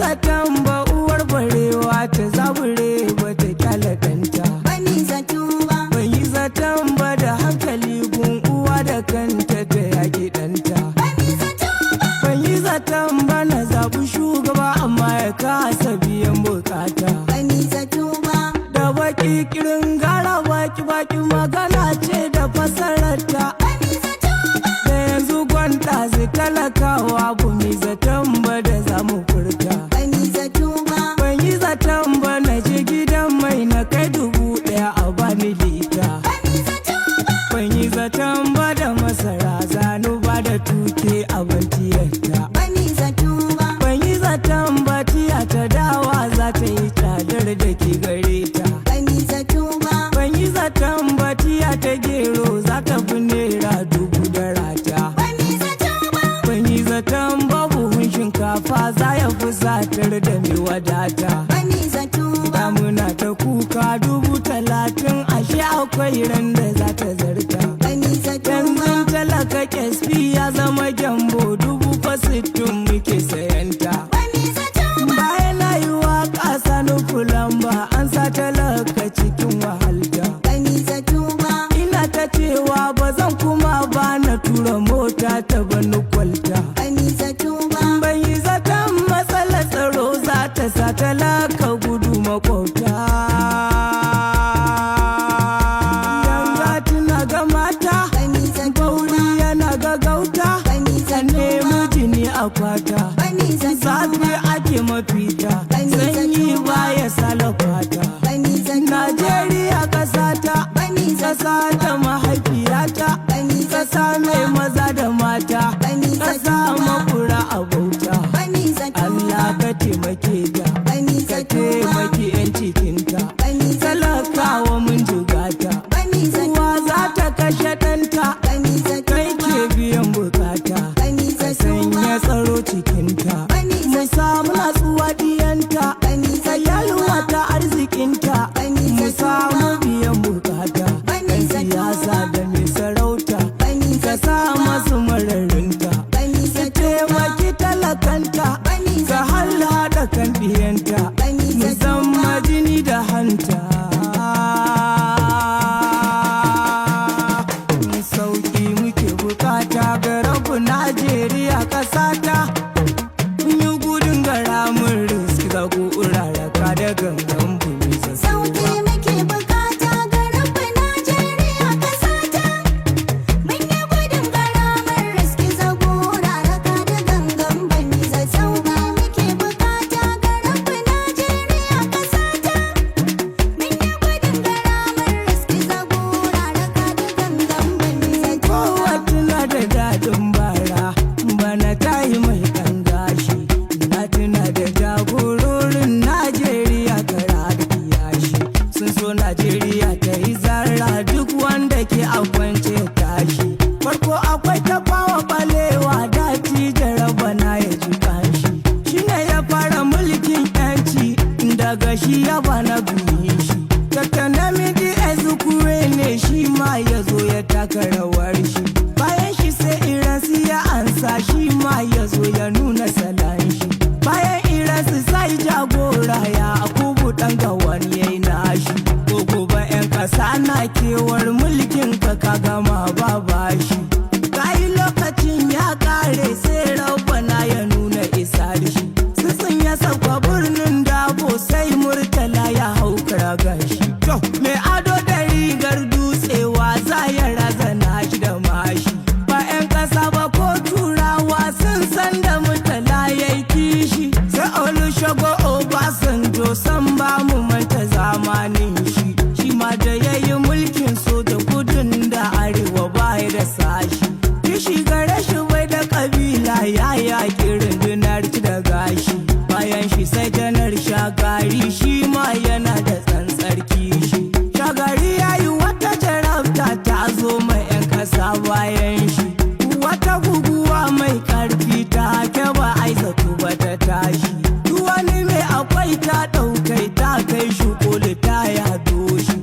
zaton ba uwar barewa ta zabure ba ta kyale danta. ban yi zato ba, Ban yi zaton ba da hankali gun uwa da kanta ta yaƙi ɗanta. ban yi zato ba, Ban yi zaton ba na zaɓi shugaba amma ya kasa biyan bukata. ban yi zato ba, Da baki kirin gara baki magana ce da fasararta. ban yi zato ba, Da yanzu gwanta zai talakawa bu mi zaton ba da za mu furta. ban yi zato ba, Ban yi zaton ba na je gidan mai na kai 1000 a bani lita. ban yi zato ba, Ban yi zaton ba da masara zanu ba da tuke a bantiyarta. ban yi zato ba, Ban yi zaton ba tiya ta dawa za ta yi tsadar da ke gare ta. ban yi zato ba, Ban yi zaton ba tiya ta gero za ta fi naira 1000 da rata. ban yi zato ba, Ban yi zaton ba buhun shinkafa za ya fi satar da mai wadata. ban yi zato ba, Damuna ta kuka 30,000 ashe akwai ran da za ta zarta. ban yi zato ba, Yanzu talaka kesfi ya zama gyambo 60,000 muke sayanta. ban yi zato ba, Bayan na yi waƙa sanu planba an sa talaka cikin wahalta. ban yi zato ba, Ina ta cewa ba zan kuma ba na tura mota ta bani kwalta. ban yi zato ba, Ban yi zaton matsalar tsaro za ta sa talaka gudu makwauta. Yanga tuna ga mata, ban yi zato bauri yana ga gauta, ban yi ka zato nemi jini a kwata. ban yi zato Zafi ake mafita, sanyi baya salafata. ban yi zato Najeriya ƙasata, ban yi zato ƙasa ta mahaifiyata, ban yi zato ƙasa mai maza da mata, ƙasa makura a bauta. ban yi zato Allah ka taimake ta, ban yi ka zato taimaki 'yan cikinta, ban yi zato talakawa mun jigata. ban yi zato Uwa za ta kashe ɗanta, ban yi zato kai ke biyan bukata, ban yi ka zato sanya tsaro cikinta, ban yi mu samu natsuwa diyanta, ban yi ka zato yalwata arzikinta, ban yi mu zato samu biyan bukata, ban yi ɗan zato siyasa da mai sarauta, ban yi ka zato sa masu mararinta, ban yi ka zato taimaki talakanta, ban yi ka zato hallada kan diyanta, ban yi mu zato zama jini da hanta. Sauki muke bukata ga rabu Najeriya ƙasata. Mun yi gudun gara mun riski ga raraka da gangan bumi sauki muke bukata ga rabin Najeriya kasata. Mun yi gudun garamar riski zagora raka da gangan bani za sauki muke bukata ga rabin Najeriya kasata. Mun yi gudun garamar riski zagora raka da gangan bani za Kowa tuna da daɗin bara, bana ta yi mai ɗan gashi. Na tuna da jagororin Najeriya kara da kiyashi. Sun so Najeriya ta yi zarra duk wanda ke a kwance tashi. Farko akwai tafawa balewa daci jaraba na ya ji kanshi. Shi ne ya fara mulkin 'yanci daga shi ya bana biyi shi. Dr. Namidi Ezekwe ne shi ma ya zo ya taka rawar shi. Bayan shi sai Iransu ya ansa shi ma ya zo ya nuna salon shi. Bayan Iransu sai jagora ya akubu ɗan gawan ya yi nashi. Ko gobe 'yan ƙasa na kewar mulkin ka gama ba bashi. Kayi lokacin ya ƙare sai rabbana ya nuna isar shi. Sissin ya sauka birnin Dabo sai Murtala ya hau gashi. To, me ado da rigar dutsewa za ya razana shi da mashi. Ba 'yan ƙasa ba ko turawa sun san da Murtala ya yi kishi. Sai Olusegun Obasanjo san ba mu manta zamanin shi. Shi ma da ya yi mulkin soja kudin da arewa ba ya da sashi. Kishi gare shi bai da kabila ya yaƙi rundunar ci da gashi. Bayan shi sai janar Shagari shi ma yana da tsantsar kishi. Shagari ya yi wata jarabta ta zo mai 'yan ƙasa bayan shi. Wata guguwa mai ƙarfi ta hake ba ai zato ba ta tashi. Duk wani mai akwai ta ɗaukai ta kai shi koli ta yado shi.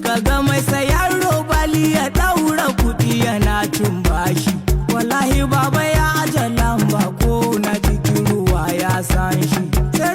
Kaga mai sayan robali ya ɗaura kuɗi yana cin bashi. Wallahi baba ya aje lamba ko na cikin ruwa ya san shi. Sai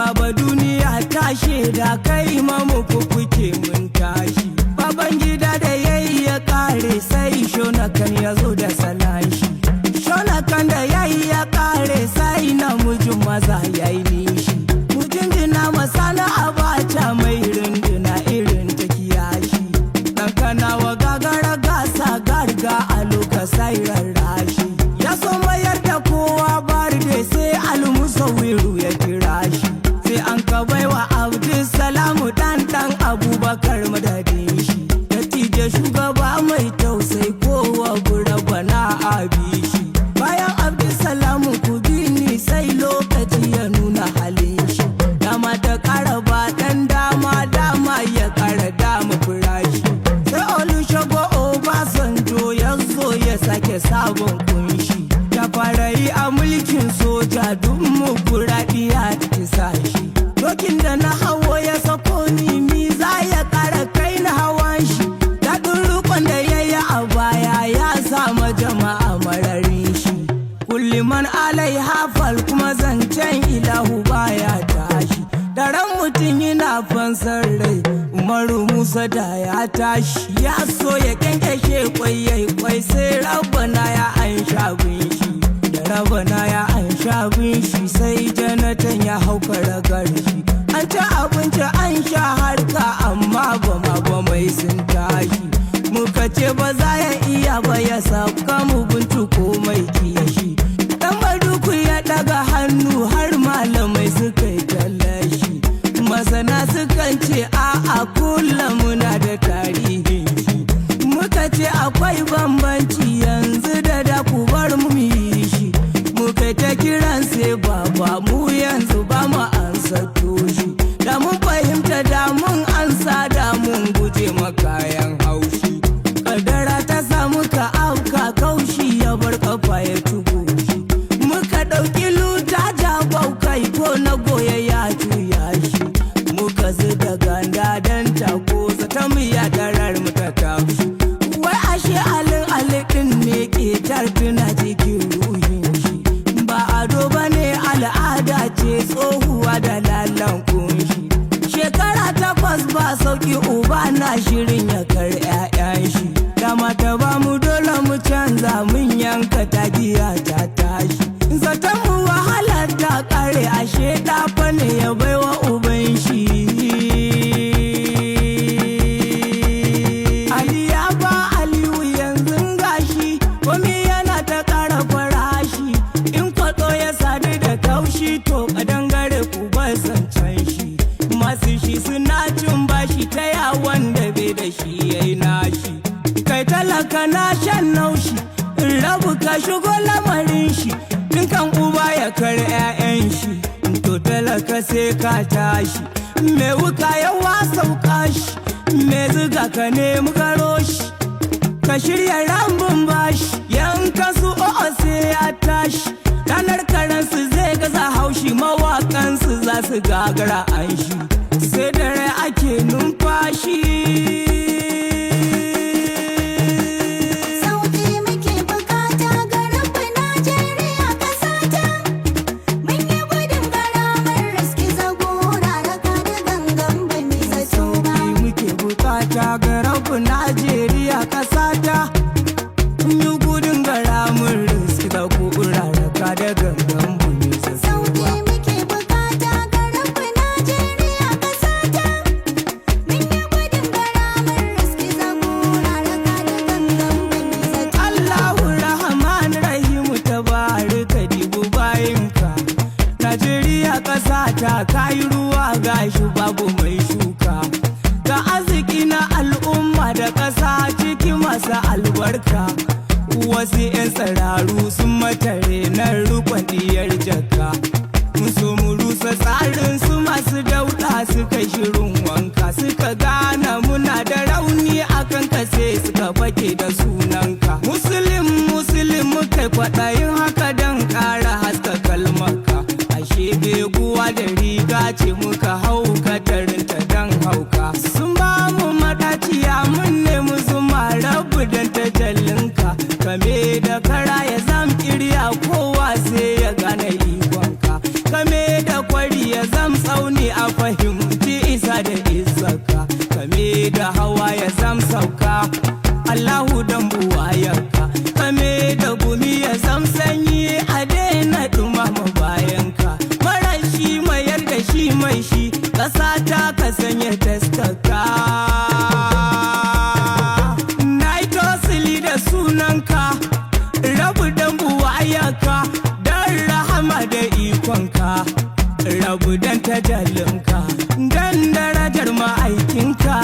baba duniya ta shaida kai mamu kuke mun tashi baban gida da yayi ya kare sai shonakan ya zo da salashi shonakan da yayi ya kare sai namijin maza yayi nishi mujinjina masana abacha mai runduna irin ta kiyashi dan kanawa gagara gasa garga a lokacin rarrashi ya so mayar da kowa barde sai almusawiru ya kira shi sai an ka baiwa abdulsalamu dan abubakar madadin shi dattijo shugaba mai tausayi kowa guraba na abi shi bayan abdulsalamu kubini sai lokaci ya nuna halin shi dama ta kara ba dan dama ya kara dama furashi sai olusogo obasanjo ya zo ya sake sabon kunshi ta fara yi a mulkin soja duk mukuraɗiya ta sashi dokin da na hawo ya sako ni za ya kara kai na hawan shi daɗin rukun da ya yi a baya ya sama jama'a mararin shi kulliman alai hafal kuma zancen ilahu baya tashi daren mutum yana fansar rai umaru musa da ya tashi ya so ya kyankyashe kwai sai rabana ya an shabin shi da rabana ya an shabin shi sai janatan ya hauka ragar shi an ci abinci an sha harka amma ba mai sun tashi muka ce ba za ya iya ba ya sauka mu binciko mai kishi dan baduku ya daga hannu har malamai suka yi tallashi masana sukan ce a'a kullum muna da tarihin shi muka ce akwai bambanci yanzu da ku bar mu yi shi muka ta kiran sai baba mu yanzu ba mu ansa toshi da mun fahimta da mun ansa da mun guje makayan haushi kadara ta samu ka auka kaushi ya bar kafa ya tugo shi muka dauki luta jagwau kai ko na goya ya juya shi muka zuga ganda dan tako zata mu ya tarar mu ta tashi wai ashe alin ne ke tartuna cikin ruhin shi ba ado bane al'ada ce tsohuwa da lalan kunshi shekara 8 ba sauki uba na shirin ya kar 'ya'yan shi dama ta ba mu dole mu canza mun yanka tagiya ta tashi zaton mu wahala ta kare ashe dafa ne ya baiwa uban shi Ali ya ba Aliyu yanzu gashi komi yana ta kara farashi in kwaɗo ya sadu da kaushi to kadangare ku ba zancen shi masu shi suna cin bashi ta yawon da bai da shi yayi nashi kai talaka na shan naushi rabu ka shigo lamarin shi dinkan uba ya kar 'ya'yan shi to talaka sai ka tashi me wuka yawa sauka shi me zuga ka nemi garo shi ka shirya rambun bashi yanka su o'o sai ya tashi ranar karansu zai gaza haushi mawakansu za su gagara an shi sai dare ake numfashi Sauki muke bukata ga rabbi Najeriya kasata mun yi gudun garamar riski zagora raka da gangan ba mi zato ba muke bukata ga rabu Najeriya kasata mun yi gudun garamin riski da kura raka da gangan bumi Sauki muke bukata ga rabbi Najeriya kasata mun yi gudun garamar riski zagora raka da gangan ba mi zato Allahu Rahman Rahim tabaraka dibu bayinka Najeriya kasata kai ruwa gashi babu mai shuka ga arziki na al'umma da kasa cikin masa albarka wasu 'yan tsararu sun matare na rukun diyar jaka mun so mu rusa tsarin su masu dauda suka shirin wanka suka gana muna da rauni akan kase suka fake da sunanka muslim muka kwaɗayin haka don ƙara haska kalmarka ashe beguwa da riga ce muka hauka tarinta don hauka sun ba mu madaciya mun nemi zuma rabu don tajallinka kame da kara ya zam kirya kowa sai ya gane ikonka kame da kwari ya zam tsawo a fahimci isa da izaka, kame da hawa ya zam sauka. Allahu dan buwayarka, kame da gumi ya zam sanyi, a daina dumama bayanka. Marashi mayar da shi mai shi, ƙasa ta ka sanya taskaka. Na yi tosili da sunanka, rabu dan buwayarka, dan rahama da ikonka, rabu dan tajallinka, dan darajar ma'aikinka.